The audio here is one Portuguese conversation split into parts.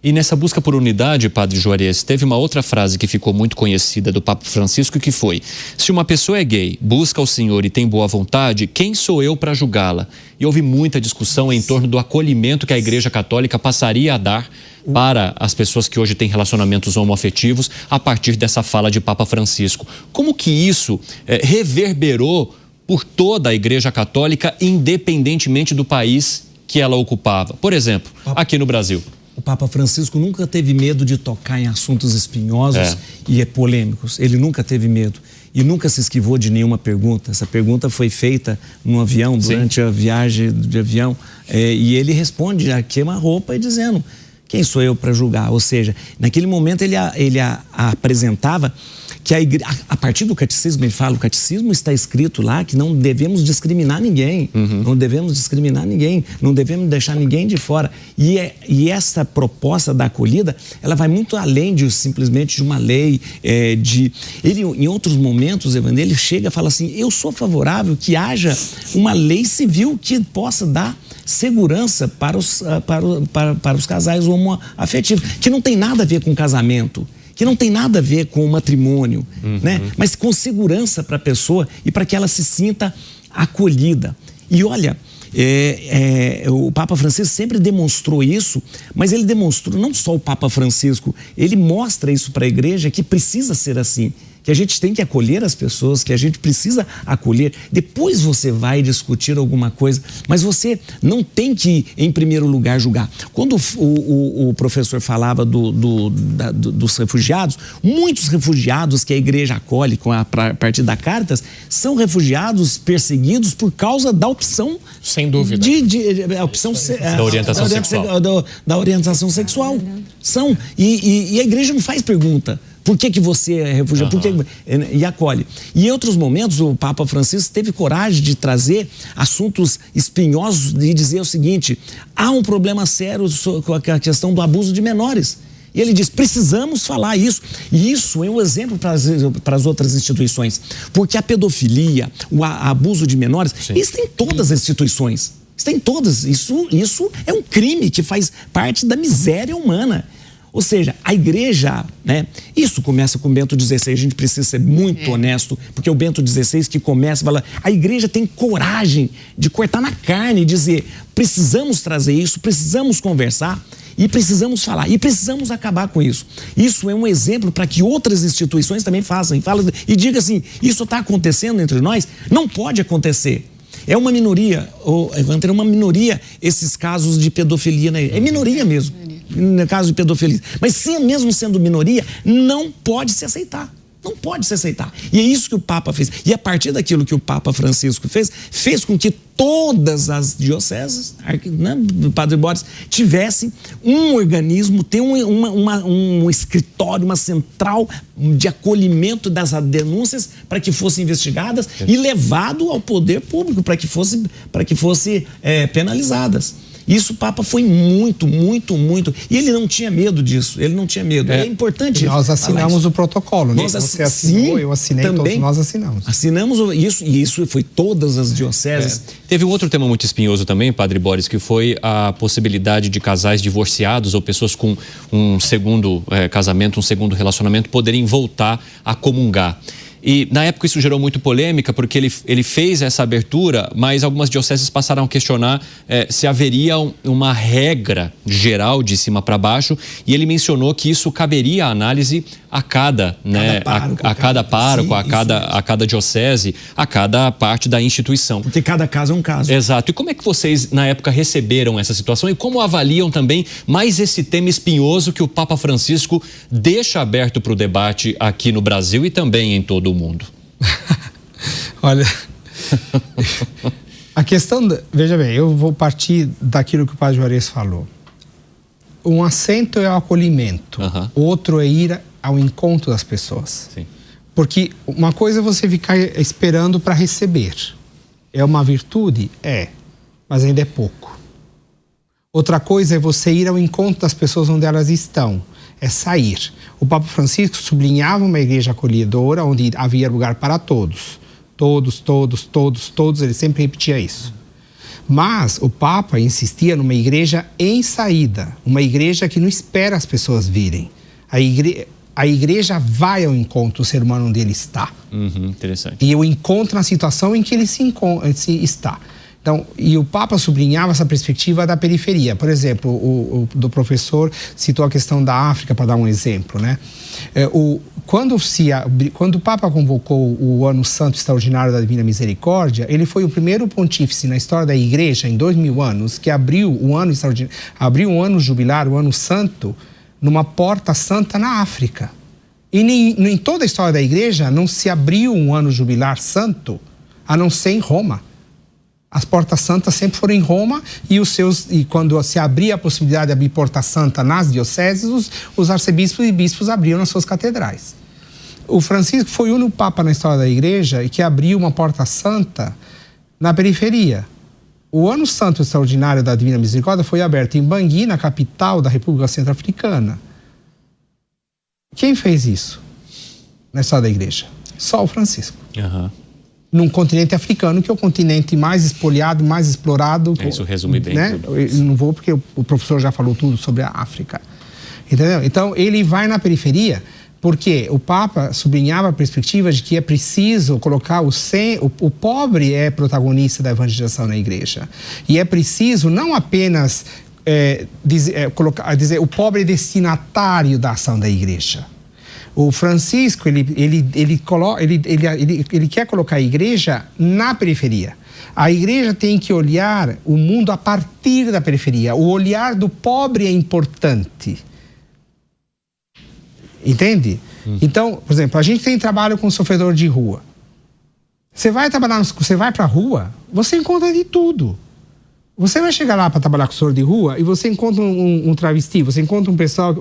E nessa busca por unidade, Padre Juarez, teve uma outra frase que ficou muito conhecida do Papa Francisco, que foi: se uma pessoa é gay, busca o Senhor e tem boa vontade, quem sou eu para julgá-la? E houve muita discussão em torno do acolhimento que a Igreja Católica passaria a dar para as pessoas que hoje têm relacionamentos homoafetivos a partir dessa fala de Papa Francisco. Como que isso reverberou por toda a Igreja Católica, independentemente do país que ela ocupava? Por exemplo, aqui no Brasil. O Papa Francisco nunca teve medo de tocar em assuntos espinhosos e polêmicos. Ele nunca teve medo e nunca se esquivou de nenhuma pergunta. Essa pergunta foi feita no avião, durante a viagem de avião, e ele responde a queima-roupa e dizendo: quem sou eu para julgar? Ou seja, naquele momento ele apresentava que a partir do catecismo, ele fala, o catecismo está escrito lá que não devemos discriminar ninguém, não devemos discriminar ninguém, não devemos deixar ninguém de fora. E essa proposta da acolhida, ela vai muito além de simplesmente de uma lei, ele, em outros momentos, ele chega e fala assim: eu sou favorável que haja uma lei civil que possa dar segurança para os casais homoafetivos, que não tem nada a ver com casamento, que não tem nada a ver com o matrimônio, né? Mas com segurança para a pessoa e para que ela se sinta acolhida. E olha, o Papa Francisco sempre demonstrou isso, mas ele demonstrou, não só o Papa Francisco, ele mostra isso para a igreja, que precisa ser assim, que a gente tem que acolher as pessoas, que a gente precisa acolher. Depois você vai discutir alguma coisa, mas você não tem que, em primeiro lugar, julgar. Quando o professor falava dos refugiados, muitos refugiados que a igreja acolhe a partir da Caritas são refugiados perseguidos por causa da opção... Sem dúvida. Da orientação sexual. Da orientação sexual. São. E a igreja não faz pergunta. Por que você é refugiado? E acolhe. E em outros momentos, o Papa Francisco teve coragem de trazer assuntos espinhosos e dizer o seguinte: há um problema sério com a questão do abuso de menores. E ele diz: precisamos falar isso. E isso é um exemplo para as outras instituições. Porque a pedofilia, o abuso de menores, isso tem em todas as instituições. Isso tem em todas. Isso é um crime que faz parte da miséria humana. Ou seja, a igreja, né? Isso começa com o Bento XVI, a gente precisa ser muito honesto, porque é o Bento XVI que começa a falar, a igreja tem coragem de cortar na carne e dizer: precisamos trazer isso, precisamos conversar e precisamos falar, e precisamos acabar com isso. Isso é um exemplo para que outras instituições também façam, e digam assim: isso está acontecendo entre nós? Não pode acontecer. É uma minoria, Evandro, é uma minoria esses casos de pedofilia, né? É minoria mesmo, no caso de pedofilia. Mas mesmo sendo minoria, não pode se aceitar. Não pode se aceitar. E é isso que o Papa fez. E a partir daquilo que o Papa Francisco fez com que todas as dioceses, né, do Padre Boris, tivessem um organismo, um escritório, uma central de acolhimento das denúncias para que fossem investigadas e levado ao poder público para que fossem penalizadas. Isso o Papa foi muito. E ele não tinha medo disso, ele não tinha medo. É importante. Nós assinamos o protocolo, né? Você assinou, eu assinei, também, todos nós assinamos. Assinamos isso, e isso foi todas as dioceses. Teve um outro tema muito espinhoso também, Padre Boris, que foi a possibilidade de casais divorciados ou pessoas com um segundo casamento, um segundo relacionamento, poderem voltar a comungar. E na época isso gerou muito polêmica, porque ele fez essa abertura, mas algumas dioceses passaram a questionar se haveria uma regra geral de cima para baixo, e ele mencionou que isso caberia a análise a cada pároco, a cada diocese, a cada parte da instituição. Porque cada caso é um caso. Exato. E como é que vocês, na época, receberam essa situação e como avaliam também mais esse tema espinhoso que o Papa Francisco deixa aberto para o debate aqui no Brasil e também em todo o mundo? Olha, a questão, veja bem, eu vou partir daquilo que o Padre Juarez falou. Um assento é o acolhimento, outro é ir ao encontro das pessoas. Sim. Porque uma coisa é você ficar esperando para receber. É uma virtude? Mas ainda é pouco. Outra coisa é você ir ao encontro das pessoas onde elas estão. É sair. O Papa Francisco sublinhava uma igreja acolhedora onde havia lugar para todos. Todos, ele sempre repetia isso. Mas o Papa insistia numa igreja em saída, uma igreja que não espera as pessoas virem. A igreja vai ao encontro do ser humano onde ele está. Interessante. E o encontra na situação em que ele se está. Então, e o Papa sublinhava essa perspectiva da periferia. Por exemplo, o professor citou a questão da África, para dar um exemplo, né? Quando o Papa convocou o Ano Santo Extraordinário da Divina Misericórdia, ele foi o primeiro pontífice na história da Igreja, em 2000 anos, que abriu o ano jubilar, o Ano Santo, numa porta santa na África. E em toda a história da Igreja não se abriu um ano jubilar santo, a não ser em Roma. As portas santas sempre foram em Roma e quando se abria a possibilidade de abrir porta santa nas dioceses, os arcebispos e bispos abriam nas suas catedrais. O Francisco foi o único Papa na história da Igreja que abriu uma porta santa na periferia. O Ano Santo Extraordinário da Divina Misericórdia foi aberto em Bangui, na capital da República Centro-Africana. Quem fez isso na história da Igreja? Só o Francisco. Num continente africano, que é o continente mais espoliado, mais explorado. Isso resume bem, né? Eu não vou porque o professor já falou tudo sobre a África. Entendeu? Então, ele vai na periferia porque o Papa sublinhava a perspectiva de que é preciso colocar o pobre é protagonista da evangelização na igreja. E é preciso não apenas dizer o pobre é destinatário da ação da igreja. O Francisco, ele quer colocar a igreja na periferia. A igreja tem que olhar o mundo a partir da periferia. O olhar do pobre é importante. Entende? Então, por exemplo, a gente tem trabalho com sofredor de rua. Você vai para a rua, você encontra de tudo. Você vai chegar lá para trabalhar com sofredor de rua e você encontra um travesti, você encontra um pessoal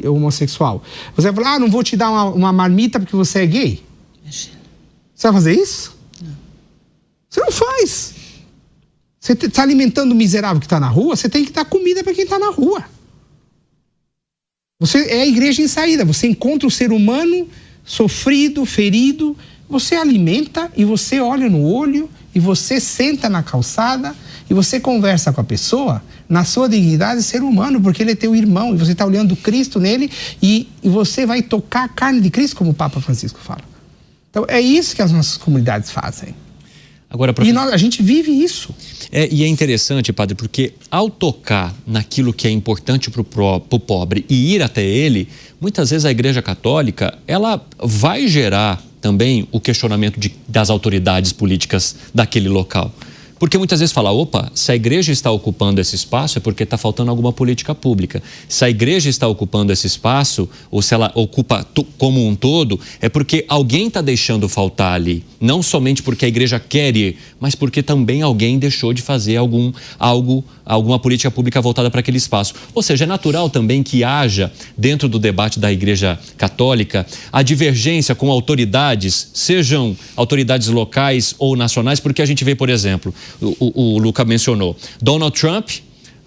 homossexual. Você vai falar, não vou te dar uma marmita porque você é gay. Imagina. Você vai fazer isso? Não. Você não faz. Você está alimentando o miserável que está na rua, você tem que dar comida para quem está na rua. Você é a igreja em saída, você encontra o ser humano sofrido, ferido, você alimenta e você olha no olho e você senta na calçada e você conversa com a pessoa na sua dignidade de ser humano, porque ele é teu irmão e você está olhando Cristo nele e você vai tocar a carne de Cristo, como o Papa Francisco fala. Então é isso que as nossas comunidades fazem. Agora, e a gente vive isso. E é interessante, padre, porque ao tocar naquilo que é importante para o pobre e ir até ele, muitas vezes a Igreja Católica, ela vai gerar também o questionamento das autoridades políticas daquele local. Porque muitas vezes fala, opa, se a igreja está ocupando esse espaço é porque está faltando alguma política pública. Se a igreja está ocupando esse espaço, ou se ela ocupa como um todo, é porque alguém está deixando faltar ali. Não somente porque a igreja quer ir, mas porque também alguém deixou de fazer alguma política pública voltada para aquele espaço. Ou seja, é natural também que haja, dentro do debate da Igreja Católica, a divergência com autoridades, sejam autoridades locais ou nacionais, porque a gente vê, por exemplo, o Luca mencionou, Donald Trump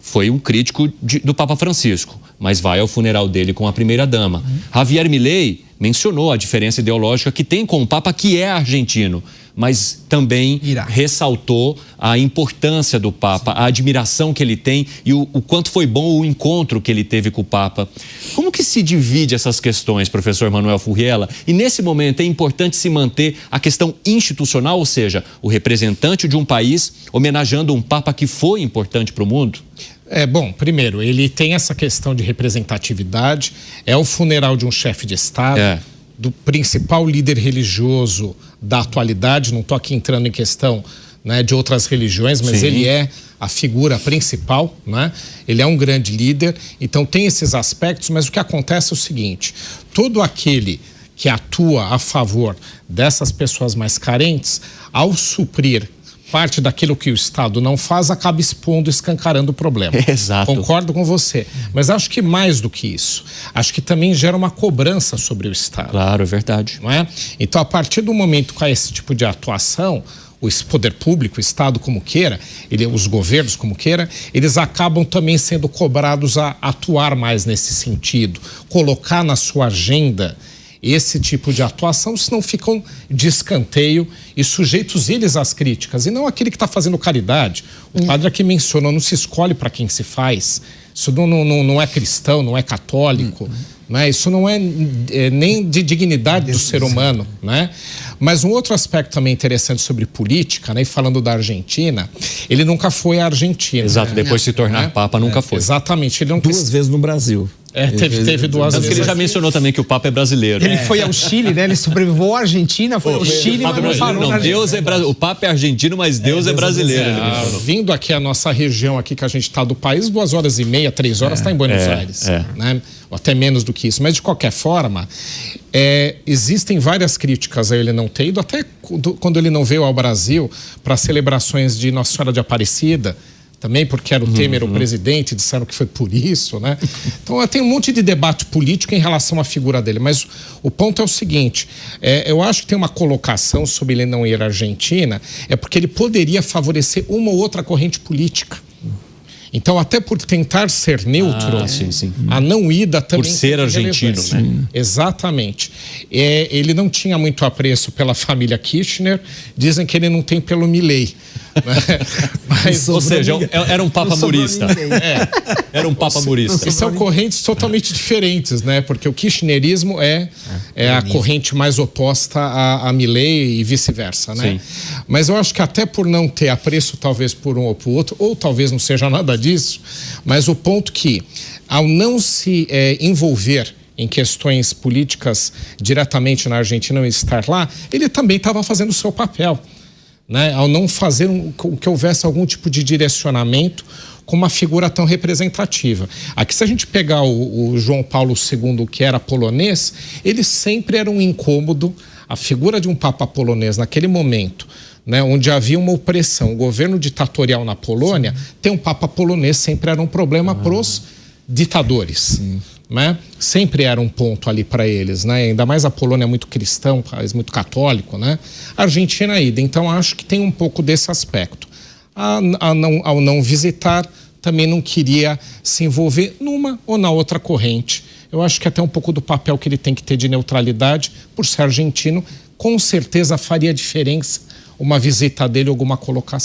foi um crítico do Papa Francisco, mas vai ao funeral dele com a primeira-dama. Javier Milei mencionou a diferença ideológica que tem com o Papa, que é argentino, mas também ressaltou a importância do Papa, a admiração que ele tem e o quanto foi bom o encontro que ele teve com o Papa. Como que se divide essas questões, professor Manuel Furriela? E nesse momento é importante se manter a questão institucional, ou seja, o representante de um país homenageando um Papa que foi importante para o mundo? Bom, primeiro, ele tem essa questão de representatividade, é o funeral de um chefe de Estado, do principal líder religioso da atualidade, não estou aqui entrando em questão, né, de outras religiões, mas ele é a figura principal, né? Ele é um grande líder, então tem esses aspectos, mas o que acontece é o seguinte, todo aquele que atua a favor dessas pessoas mais carentes, ao suprir parte daquilo que o Estado não faz, acaba expondo, escancarando o problema. Exato. Concordo com você. Mas acho que mais do que isso, acho que também gera uma cobrança sobre o Estado. Claro, é verdade. Não é? Então, a partir do momento que há esse tipo de atuação, o poder público, o Estado como queira, os governos como queira, eles acabam também sendo cobrados a atuar mais nesse sentido, colocar na sua agenda esse tipo de atuação, senão ficam de escanteio e sujeitos eles às críticas, e não aquele que está fazendo caridade. O padre aqui mencionou, não se escolhe para quem se faz, isso não é cristão, não é católico, né? Isso não é nem de dignidade do ser humano, né? Mas um outro aspecto também interessante sobre política, né? E falando da Argentina, ele nunca foi à Argentina. Exato, depois de se tornar Papa, nunca foi. Exatamente. Ele não duas vezes no Brasil. Teve duas vezes. Ele já mencionou também que o Papa é brasileiro. Ele foi ao Chile, né? Ele sobreviveu à Argentina, foi ao Chile, mas não parou na Deus é o Papa é argentino, mas Deus é brasileiro. Vindo aqui a nossa região aqui que a gente está do país, 2h30, 3 horas está em Buenos Aires, né? Ou até menos do que isso. Mas de qualquer forma, existem várias críticas a ele não ter ido, até quando ele não veio ao Brasil para celebrações de Nossa Senhora de Aparecida. Também porque era o Temer o presidente, disseram que foi por isso, né? Então tem um monte de debate político em relação à figura dele, mas o ponto é o seguinte, eu acho que tem uma colocação sobre ele não ir à Argentina, é porque ele poderia favorecer uma ou outra corrente política. Então, até por tentar ser neutro, a não ida também... Por ser argentino, né? Exatamente. Ele não tinha muito apreço pela família Kirchner, dizem que ele não tem pelo Milei. Mas, ou seja, era um Papa murista. Era um Papa murista. E são correntes totalmente diferentes, né? Porque o kirchnerismo é a corrente mais oposta a Milei e vice-versa, né? Sim. Mas eu acho que até por não ter apreço, talvez por um ou por outro, ou talvez não seja nada disso, mas o ponto que, ao não se envolver em questões políticas diretamente na Argentina e estar lá, ele também estava fazendo o seu papel, né? Ao não fazer que houvesse algum tipo de direcionamento com uma figura tão representativa. Aqui, se a gente pegar o João Paulo II, que era polonês, ele sempre era um incômodo. A figura de um Papa polonês naquele momento, né, onde havia uma opressão, o governo ditatorial na Polônia, ter um Papa polonês sempre era um problema para os ditadores. Né? Sempre era um ponto ali para eles, né? Ainda mais a Polônia é muito cristão, país muito católico, né? A Argentina ainda, então acho que tem um pouco desse aspecto. Ao não visitar, também não queria se envolver numa ou na outra corrente. Eu acho que até um pouco do papel que ele tem que ter de neutralidade, por ser argentino, com certeza faria diferença uma visita dele, alguma colocação.